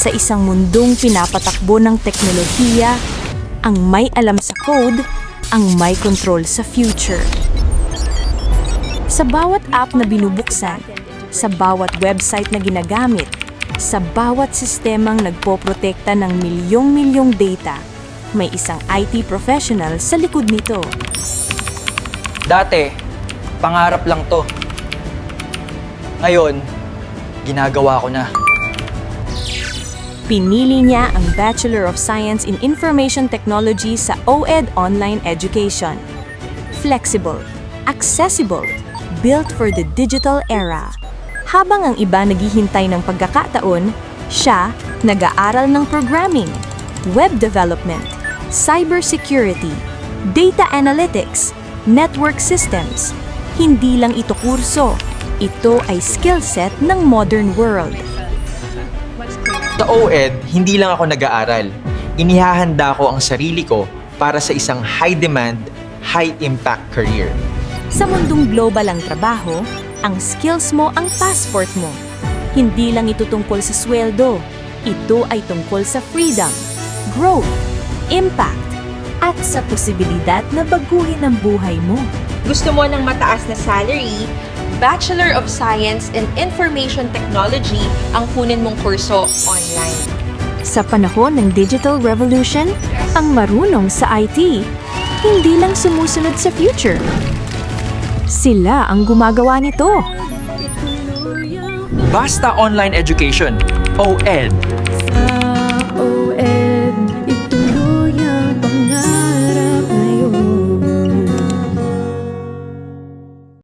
Sa isang mundong pinapatakbo ng teknolohiya, ang may alam sa code, ang may control sa future. Sa bawat app na binubuksan, sa bawat website na ginagamit, sa bawat sistemang nagpoprotekta ng milyong-milyong data, may isang IT professional sa likod nito. Dati, pangarap lang to. Ngayon, ginagawa ko na. Pinili niya ang Bachelor of Science in Information Technology sa OED Online Education. Flexible, accessible, built for the digital era. Habang ang iba naghihintay ng pagkakataon, siya nag-aaral ng programming, web development, cybersecurity, data analytics, network systems. Hindi lang ito kurso, ito ay skill set ng modern world. Sa OED, hindi lang ako nag-aaral. Inihahanda ko ang sarili ko para sa isang high-demand, high-impact career. Sa mundong global ang trabaho, ang skills mo ang passport mo. Hindi lang ito tungkol sa sweldo. Ito ay tungkol sa freedom, growth, impact, at sa posibilidad na baguhin ang buhay mo. Gusto mo ng mataas na salary, Bachelor of Science in Information Technology ang kunin mong kurso online. Sa panahon ng digital revolution, ang marunong sa IT, hindi lang sumusunod sa future. Sila ang gumagawa nito. Basta Online Education, OED.